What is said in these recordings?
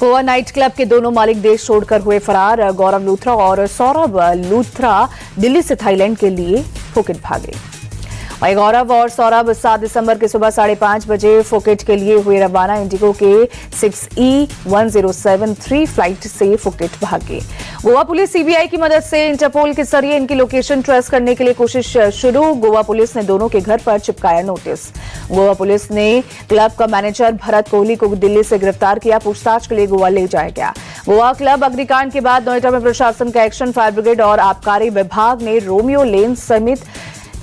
Goa night club के दोनों मालिक देश छोड़कर हुए फरार। गौरव लूथरा और सौरभ लूथरा दिल्ली से थाईलैंड के लिए फुकेट भागे। वहीं गौरव और सौरभ 7 दिसंबर की सुबह 5:30 बजे फुकेट के लिए हुए रवाना। इंडिगो के 6E1073 फ्लाइट से फुकेट भागे। गोवा पुलिस सीबीआई की मदद से इंटरपोल के जरिए इनकी लोकेशन ट्रेस करने के लिए कोशिश शुरू। गोवा पुलिस ने दोनों के घर पर चिपकाया नोटिस। गोवा पुलिस ने क्लब का मैनेजर भरत कोहली को दिल्ली से गिरफ्तार किया। पूछताछ के लिए गोवा ले जाया गया। गोवा क्लब अग्निकांड के बाद नोएडा में प्रशासन का एक्शन, फायर ब्रिगेड और आबकारी विभाग ने रोमियो लेन समेत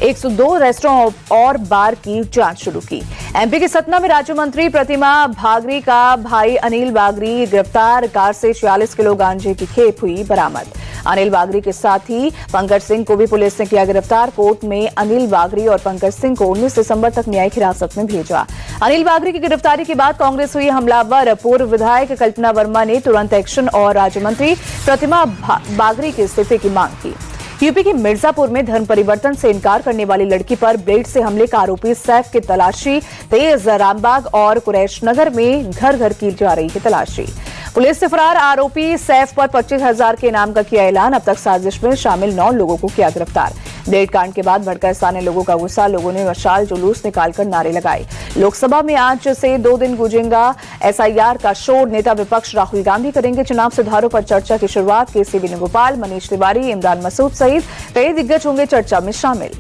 102 रेस्टोरेंट और बार की जांच शुरू की। एमपी के सतना में राज्य मंत्री प्रतिमा भागरी का भाई अनिल बागरी गिरफ्तार। कार से 46 किलो गांजे की खेप हुई बरामद। अनिल बागरी के साथ ही पंकज सिंह को भी पुलिस ने किया गिरफ्तार। कोर्ट में अनिल बागरी और पंकज सिंह को 19 दिसंबर तक न्यायिक हिरासत में भेजा। अनिल बागरी की गिरफ्तारी के बाद कांग्रेस हुई हमलावर। पूर्व विधायक कल्पना वर्मा ने तुरंत एक्शन और राज्य मंत्री प्रतिमा बागरी के इस्तीफे की मांग की। यूपी के मिर्जापुर में धर्म परिवर्तन से इनकार करने वाली लड़की पर ब्लेड से हमले का आरोपी सैफ की तलाशी तेज। रामबाग और कुरैश नगर में घर घर की जा रही है तलाशी। पुलिस से फरार आरोपी सैफ पर 25,000 के इनाम का किया ऐलान। अब तक साजिश में शामिल 9 लोगों को किया गिरफ्तार। ब्लेड कांड के बाद भड़का स्थानीय लोगों का गुस्सा। लोगों ने मशाल जुलूस निकालकर नारे लगाए। लोकसभा में आज से 2 दिन गूंजेगा एसआईआर का शोर। नेता विपक्ष राहुल गांधी करेंगे चुनाव सुधारों पर चर्चा की शुरुआत। केसी वेणुगोपाल, मनीष तिवारी, इमरान मसूद सहित कई दिग्गज होंगे चर्चा में शामिल।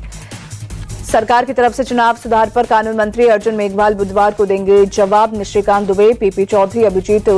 सरकार की तरफ से चुनाव सुधार पर कानून मंत्री अर्जुन मेघवाल बुधवार को देंगे जवाब। निशिकांत दुबे, पीपी चौधरी, अभिजीत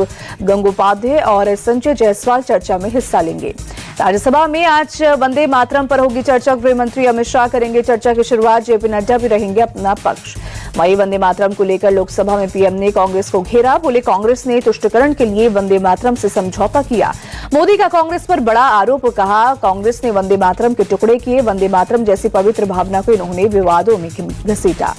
गंगोपाध्याय और संजय जायसवाल चर्चा में हिस्सा लेंगे। राज्यसभा में आज वंदे मातरम पर होगी चर्चा। गृह मंत्री अमित शाह करेंगे चर्चा की शुरुआत। जेपी नड्डा भी रहेंगे अपना पक्ष। वहीं वंदे मातरम को लेकर लोकसभा में पीएम ने कांग्रेस को घेरा। बोले कांग्रेस ने तुष्टिकरण के लिए वंदे मातरम से समझौता किया। मोदी का कांग्रेस पर बड़ा आरोप। कहा कांग्रेस ने वंदे मातरम के टुकड़े किए। वंदे मातरम जैसी पवित्र भावना को इन्होंने विवादों में घसीटा।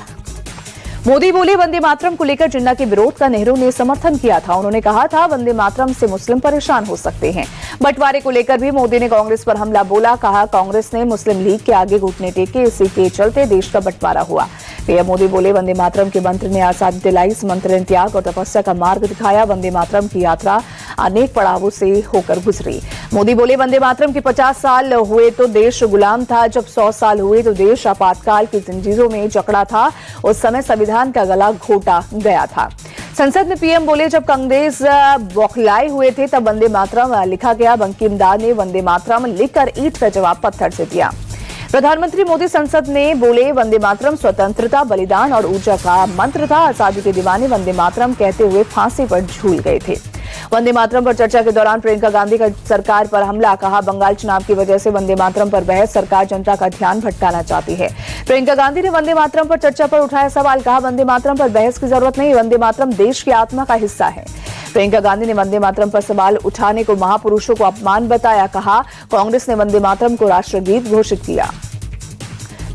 मोदी बोले वंदे मातरम को लेकर जिन्ना के विरोध का नेहरू ने समर्थन किया था। उन्होंने कहा था वंदे मातरम से मुस्लिम परेशान हो सकते हैं। बंटवारे को लेकर भी मोदी ने कांग्रेस पर हमला बोला। कहा कांग्रेस ने मुस्लिम लीग के आगे घुटने टेके, इसी के चलते देश का बंटवारा हुआ। पीएम मोदी बोले वंदे मातरम के मंत्र ने आजादी दिलाई। इस मंत्र ने त्याग और तपस्या का मार्ग दिखाया। वंदे मातरम की यात्रा अनेक पड़ावों से होकर गुजरी। मोदी बोले वंदे मातरम के 50 साल हुए तो देश गुलाम था। जब 100 साल हुए तो देश आपातकाल की जंजीरों में जकड़ा था। उस समय संविधान का गला घोटा गया था। संसद में पीएम बोले जब कांग्रेस बौखलाए हुए थे तब वंदे मातरम लिखा गया। बंकिम दास ने वंदे मातरम लिखकर ईंट का जवाब पत्थर से दिया। प्रधानमंत्री मोदी संसद में बोले वंदे मातरम स्वतंत्रता, बलिदान और ऊर्जा का मंत्र था। आजादी के दीवाने वंदे मातरम कहते हुए फांसी पर झूल गए थे। वंदे मातरम पर चर्चा के दौरान प्रियंका गांधी का सरकार पर हमला। कहा बंगाल चुनाव की वजह से वंदे मातरम पर बहस। सरकार जनता का ध्यान भटकाना चाहती है। प्रियंका गांधी ने वंदे मातरम पर चर्चा पर उठाया सवाल। कहा वंदे मातरम पर बहस की जरूरत नहीं। वंदे मातरम देश की आत्मा का हिस्सा है। प्रियंका गांधी ने वंदे मातरम पर सवाल उठाने को महापुरुषों को अपमान बताया। कहा कांग्रेस ने वंदे मातरम को राष्ट्रगीत घोषित किया।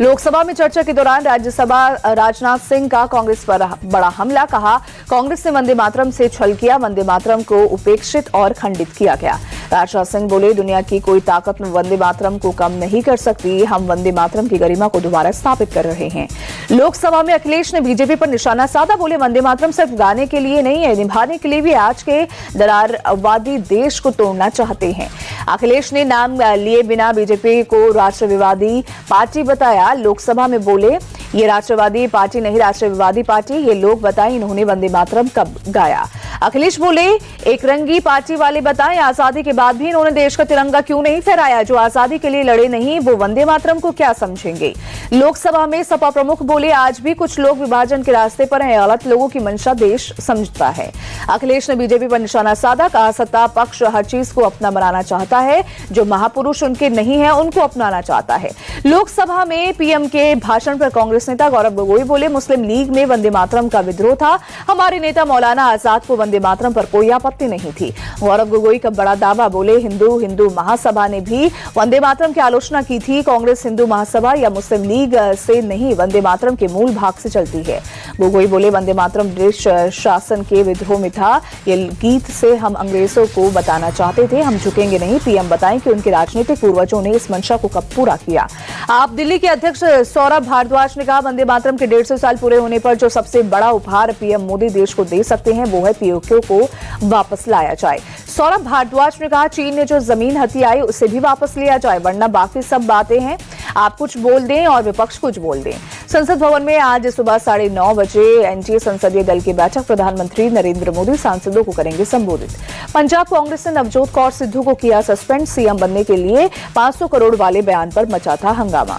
लोकसभा में चर्चा के दौरान राज्यसभा राजनाथ सिंह का कांग्रेस पर बड़ा हमला। कहा कांग्रेस ने वंदे मातरम से छल किया। वंदे मातरम को उपेक्षित और खंडित किया गया। राजनाथ सिंह बोले दुनिया की कोई ताकत वंदे मातरम को कम नहीं कर सकती। हम वंदे मातरम की गरिमा को दोबारा स्थापित कर रहे हैं। लोकसभा में अखिलेश ने बीजेपी पर निशाना साधा। बोले वंदे मातरम सिर्फ गाने के लिए नहीं है, निभाने के लिए भी। आज के दरारवादी देश को तोड़ना चाहते हैं। अखिलेश ने नाम लिए बिना बीजेपी को राष्ट्रवादी पार्टी बताया। लोकसभा में बोले ये राष्ट्रवादी पार्टी नहीं, राष्ट्रवादी पार्टी। ये लोग बताएं इन्होंने वंदे मातरम कब गाया। अखिलेश बोले एक रंगी पार्टी वाले बताएं आजादी के बाद भी इन्होंने देश का तिरंगा क्यों नहीं फहराया। जो आजादी के लिए लड़े नहीं वो वंदे मातरम को क्या समझेंगे। लोकसभा में सपा प्रमुख बोले आज भी कुछ लोग विभाजन के रास्ते पर हैं। गलत लोगों की मंशा देश समझता है। अखिलेश ने बीजेपी पर निशाना साधा। कहा सत्ता पक्ष हर चीज को अपना बनाना चाहता है। जो महापुरुष उनके नहीं है उनको अपनाना चाहता है। लोकसभा में पीएम के भाषण पर कांग्रेस नेता गौरव गोगोई बोले मुस्लिम लीग में वंदे मातरम का विद्रोह था। हमारे नेता मौलाना आजाद को वंदे मातरम पर कोई आपत्ति नहीं थी। गौरव गोगोई का बड़ा दावा। बोले हिंदू महासभा ने भी वंदे मातरम की आलोचना की थी। कांग्रेस हिंदू महासभा या मुस्लिम लीग से नहीं, वंदे मातरम के मूल भाग से चलती है। गोगोई बोले वंदे मातरम ब्रिटिश शासन के विद्रोह में था। ये गीत से हम अंग्रेजों को बताना चाहते थे हम झुकेंगे नहीं। पीएम बताएं कि उनके राजनीतिक पूर्वजों ने इस मंशा को कब पूरा किया। आप दिल्ली के अध्यक्ष सौरभ भारद्वाज ने कहा वंदे मातरम के 150 साल पूरे होने पर जो सबसे बड़ा उपहार पीएम मोदी देश को दे सकते हैं वो है पीओके लोगों को वापस लाया जाए। सौरभ भारद्वाज ने कहा, चीन ने जो जमीन हथियाई उसे भी वापस लिया जाए, वरना बाकी सब बातें हैं, आप कुछ बोल दें और विपक्ष कुछ बोल दें। संसद भवन में आज सुबह 9:30 बजे एनडीए संसदीय दल की बैठक, प्रधानमंत्री नरेंद्र मोदी सांसदों को करेंगे संबोधित। पंजाब कांग्रेस ने नवजोत कौर सिद्धू को किया सस्पेंड, सीएम बनने के लिए 500 करोड़ वाले बयान पर मचा था हंगामा।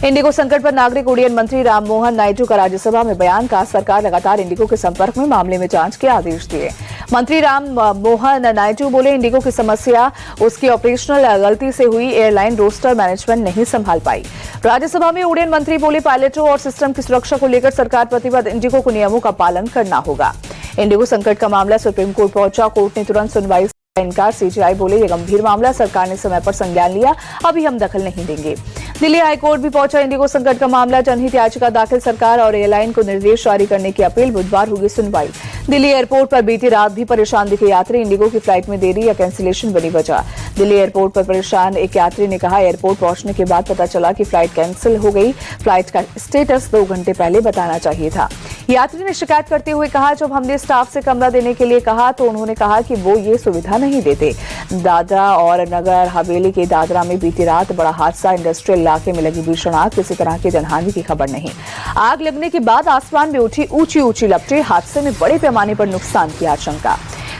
इंडिगो संकट पर नागरिक उड्डयन मंत्री राममोहन नायडू का राज्यसभा में बयान का, सरकार लगातार इंडिगो के संपर्क में, मामले में जांच के आदेश दिए। मंत्री राममोहन नायडू बोले, इंडिगो की समस्या उसकी ऑपरेशनल गलती से हुई, एयरलाइन रोस्टर मैनेजमेंट नहीं संभाल पाई। राज्यसभा में उड्डयन मंत्री बोले, पायलटों और सिस्टम की सुरक्षा को लेकर सरकार प्रतिबद्ध, इंडिगो को नियमों का पालन करना होगा। इंडिगो संकट का मामला सुप्रीम कोर्ट पहुंचा, कोर्ट ने तुरंत सुनवाई से इनकार। सीजेआई बोले, यह गंभीर मामला, सरकार ने समय पर संज्ञान लिया, अभी हम दखल नहीं देंगे। दिल्ली हाईकोर्ट भी पहुंचा इंडिगो संकट का मामला, जनहित याचिका दाखिल, सरकार और एयरलाइन को निर्देश जारी करने की अपील, बुधवार होगी सुनवाई। दिल्ली एयरपोर्ट पर बीती रात भी परेशान दिखे यात्री, इंडिगो की फ्लाइट में देरी या कैंसिलेशन बनी वजह। दिल्ली एयरपोर्ट पर परेशान एक यात्री ने कहा, एयरपोर्ट पहुंचने के बाद पता चला कि फ्लाइट कैंसिल हो गई, फ्लाइट का स्टेटस 2 घंटे पहले बताना चाहिए था। यात्री ने शिकायत करते हुए कहा, जब हमने स्टाफ से कमरा देने के लिए कहा तो उन्होंने कहा कि वो ये सुविधा नहीं देते। दादरा और नगर हवेली के दादरा में बीती रात बड़ा हादसा, इंडस्ट्रियल इलाके में लगी भीषण आग, किसी तरह की जनहानि की खबर नहीं। आग लगने के बाद आसमान में उठी ऊंची ऊंची लपटें, हादसे में बड़े पैमाने पर नुकसान की आशंका।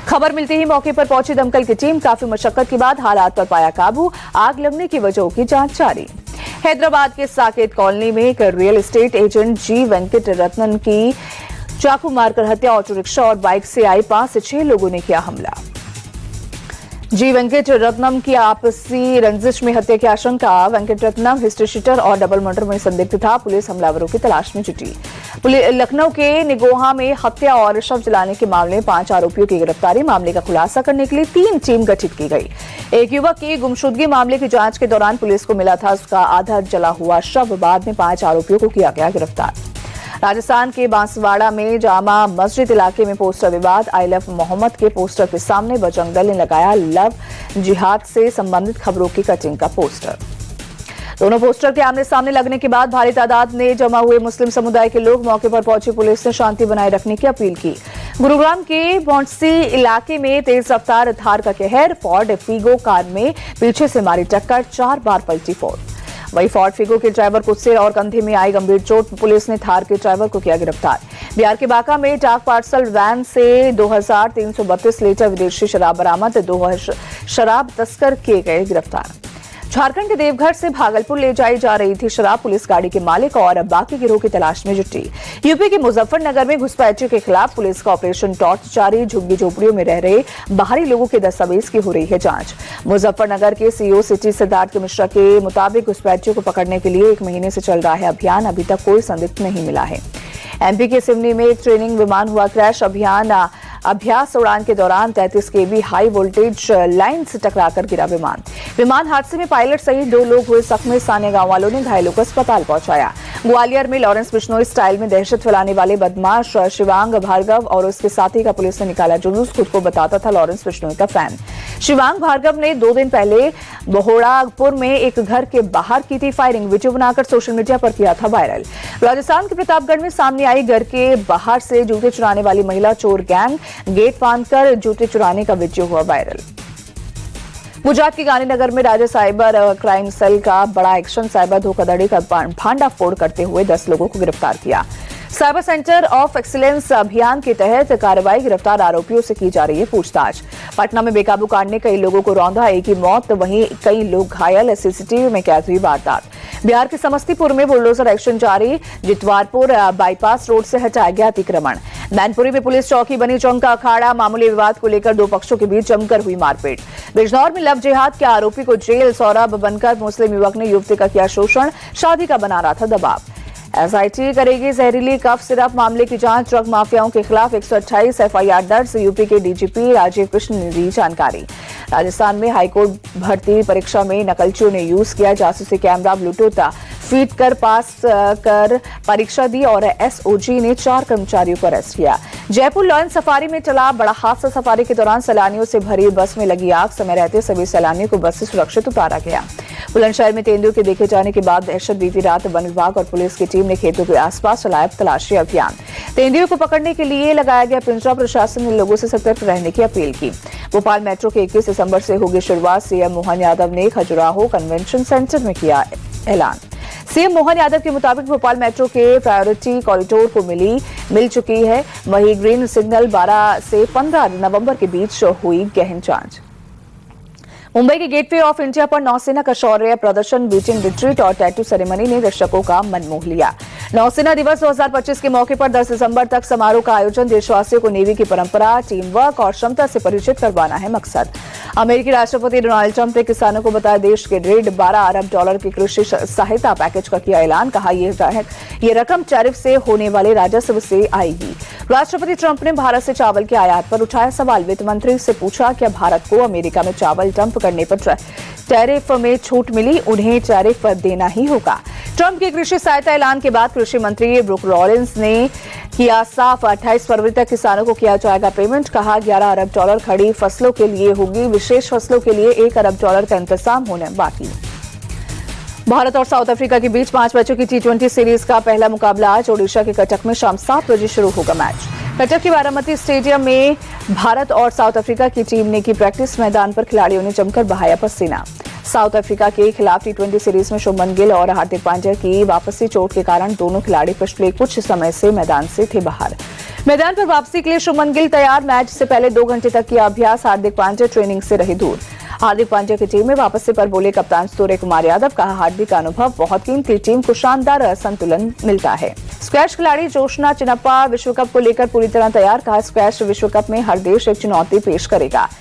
खबर मिलते ही मौके पर पहुंची दमकल की टीम, काफी मशक्कत के बाद हालात पर पाया काबू, आग लगने की वजहों की जांच जारी। हैदराबाद के साकेत कॉलोनी में एक रियल एस्टेट एजेंट जी वेंकट रत्नन की चाकू मारकर हत्या, ऑटो रिक्शा और बाइक से आए 5 से 6 लोगों ने किया हमला। जी वेंकट रत्नम की आपसी रंजिश में हत्या की आशंका। वेंकट रत्नम हिस्ट्री शीटर और डबल मर्डर में संदिग्ध था, पुलिस हमलावरों की तलाश में जुटी। लखनऊ के निगोहा में हत्या और शव जलाने के मामले में 5 आरोपियों की गिरफ्तारी, मामले का खुलासा करने के लिए 3 टीम गठित की गई। एक युवक की गुमशुदगी मामले की जांच के दौरान पुलिस को मिला था उसका आधा जला हुआ शव, बाद में 5 आरोपियों को किया गया गिरफ्तार। राजस्थान के बांसवाड़ा में जामा मस्जिद इलाके में पोस्टर विवाद, आई लव मोहम्मद के पोस्टर के सामने बजरंग दल ने लगाया लव जिहाद से संबंधित खबरों की कटिंग का पोस्टर। दोनों पोस्टर के आमने सामने लगने के बाद भारी तादाद में जमा हुए मुस्लिम समुदाय के लोग मौके पर पहुंची, पुलिस ने शांति बनाए रखने की अपील की। गुरुग्राम के बॉन्डसी इलाके में तेज रफ्तार थार का कहर, फोर्ड फिगो कार में पीछे से मारी टक्कर, 4 बार पलटी फोर्ड। वही फोर्ड फिगो के ड्राइवर को सिर और कंधे में आई गंभीर चोट, पुलिस ने थार के ड्राइवर को किया गिरफ्तार। बिहार के बांका में डाक पार्सल वैन से 2332 लीटर विदेशी शराब बरामद, 2 शराब तस्कर किए गए गिरफ्तार। झारखंड के देवघर से भागलपुर ले जाई जा रही थी शराब, पुलिस गाड़ी के मालिक और बाकी गिरोह की तलाश में जुटी। यूपी के मुजफ्फरनगर में घुसपैठियों के खिलाफ पुलिस का ऑपरेशन टॉर्च जारी, झुग्गी झोपड़ियों में रह रहे बाहरी लोगों के दस्तावेज की हो रही है जांच। मुजफ्फरनगर के सीओ सिटी सिद्धार्थ मिश्रा के मुताबिक घुसपैठियों को पकड़ने के लिए 1 महीने से चल रहा है अभियान, अभी तक कोई संदिग्ध नहीं मिला है। एमपी के सिवनी में एक ट्रेनिंग विमान हुआ क्रैश, अभ्यास उड़ान के दौरान 33 केवी हाई वोल्टेज लाइन से टकराकर गिरा विमान हादसे में पायलट सहित 2 लोग हुए जख्मी, स्थानीय गांव वालों ने घायलों को अस्पताल पहुंचाया। ग्वालियर में लॉरेंस बिश्नोई स्टाइल में दहशत फैलाने वाले बदमाश शिवांग भार्गव और उसके साथी का पुलिस ने निकाला जुलूस, खुद को बताता था लॉरेंस बिश्नोई का फैन। शिवांग भार्गव ने 2 दिन पहले बहोड़ापुर में एक घर के बाहर की थी फायरिंग, वीडियो बनाकर सोशल मीडिया पर किया था वायरल। राजस्थान के प्रतापगढ़ में सामने आई घर के बाहर से जूते चुराने वाली महिला चोर गैंग, गेट फांदकर जूते चुराने का वीडियो हुआ वायरल। गुजरात के गांधीनगर में राज्य साइबर क्राइम सेल का बड़ा एक्शन, साइबर धोखाधड़ी का भांडाफोड़ करते हुए 10 लोगों को गिरफ्तार किया। साइबर सेंटर ऑफ एक्सीलेंस अभियान के तहत कार्रवाई, गिरफ्तार आरोपियों से की जा रही है पूछताछ। पटना में बेकाबू कार ने कई लोगों को रौंदा, एक की मौत वहीं कई लोग घायल, सीसीटीवी में कैद हुई वारदात। बिहार के समस्तीपुर में बुलडोजर एक्शन जारी, जितवारपुर बाईपास रोड से हटाया गया अतिक्रमण। मैनपुरी में पुलिस चौकी बनी जंग का अखाड़ा, मामूली विवाद को लेकर 2 पक्षों के बीच जमकर हुई मारपीट। बिजनौर में लव जिहाद के आरोपी को जेल, सौरभ बनकर मुस्लिम युवक ने युवती का किया शोषण, शादी का बना रहा था दबाव। एसआईटी करेगी जहरीली कफ सिरप मामले की जांच, ड्रग माफियाओं के खिलाफ 128 एफआईआर दर्ज, यूपी के डीजीपी राजीव कृष्ण ने दी जानकारी। राजस्थान में हाईकोर्ट भर्ती परीक्षा में नकलचियों ने यूज किया जासूसी कैमरा, ब्लूटूथ फीड कर पास कर परीक्षा दी और एसओजी ने 4 कर्मचारियों को अरेस्ट किया। जयपुर लॉयन सफारी में चला बड़ा हादसा, सफारी के दौरान सैलानियों से भरी बस में लगी आग, समय रहते सभी सैलानियों को बस से सुरक्षित उतारा गया। बुलंदशहर में तेंदुए के देखे जाने के बाद दहशत बीती रात वन विभाग और पुलिस की टीम ने खेतों के आसपास चलाया तलाशी अभियान। तेंदुए को पकड़ने के लिए लगाया गया पिंजरा। प्रशासन ने लोगों से सतर्क रहने की अपील की। भोपाल मेट्रो के 21 दिसंबर से होगी शुरुआत। सीएम मोहन यादव ने खजुराहो कन्वेंशन सेंटर में किया ऐलान। सीएम मोहन यादव के मुताबिक भोपाल मेट्रो के प्रायोरिटी कॉरिडोर को मिल चुकी है। वहीं ग्रीन सिग्नल 12 से 15 नवंबर के बीच हुई गहन जांच। मुंबई के गेटवे ऑफ इंडिया पर नौसेना का शौर्य प्रदर्शन, बीचिंग रिट्रीट और टैटू सेरेमनी ने दर्शकों का मन मोह लिया। नौसेना दिवस 2025 के मौके पर 10 दिसंबर तक समारोह का आयोजन। देशवासियों को नेवी की परंपरा, टीम वर्क और क्षमता से परिचित करवाना है मकसद। अमेरिकी राष्ट्रपति डोनाल्ड ट्रंप ने किसानों को बताया देश के $1.5 अरब के कृषि सहायता पैकेज का किया ऐलान। कहा ये रकम टैरिफ से होने वाले राजस्व से आएगी। राष्ट्रपति ट्रंप ने भारत से चावल के आयात पर उठाया सवाल। वित्त मंत्री से पूछा क्या भारत को अमेरिका में चावल डंप करने पर टैरिफ में छूट मिली, उन्हें टैरिफ देना ही होगा। ट्रंप के कृषि सहायता ऐलान के बाद कृषि मंत्री ब्रुक लॉरेंस ने किया साफ, 28 फरवरी तक किसानों को किया जाएगा पेमेंट। कहा $11 अरब खड़ी फसलों के लिए होगी, विशेष फसलों के लिए $1 अरब का इंतजाम होने बाकी। भारत और साउथ अफ्रीका के बीच 5 मैचों की T20 सीरीज का पहला मुकाबला आज ओडिशा के कटक में शाम 7 बजे शुरू होगा। मैच कटक के बारामती स्टेडियम में भारत और साउथ अफ्रीका की टीम ने की प्रैक्टिस। मैदान पर खिलाड़ियों ने जमकर बहाया पसीना। साउथ अफ्रीका के खिलाफ T20 सीरीज में शुभमन गिल और हार्दिक पांड्या की वापसी चोट के कारण दोनों खिलाड़ी पिछले कुछ समय से मैदान से थे बाहर। मैदान पर वापसी के लिए शुभमन गिल तैयार। मैच से पहले 2 घंटे तक किया अभ्यास। हार्दिक पांड्या ट्रेनिंग से रहे दूर। हार्दिक पांड्या की टीम में वापसी पर बोले कप्तान सूर्य कुमार यादव। कहा हार्दिक का अनुभव बहुत कीमती, टीम को शानदार संतुलन मिलता है। स्क्वैश खिलाड़ी जोशना चिनप्पा विश्व कप को लेकर पूरी तरह तैयार। कहा स्क्वैश विश्व कप में हर देश एक चुनौती पेश करेगा।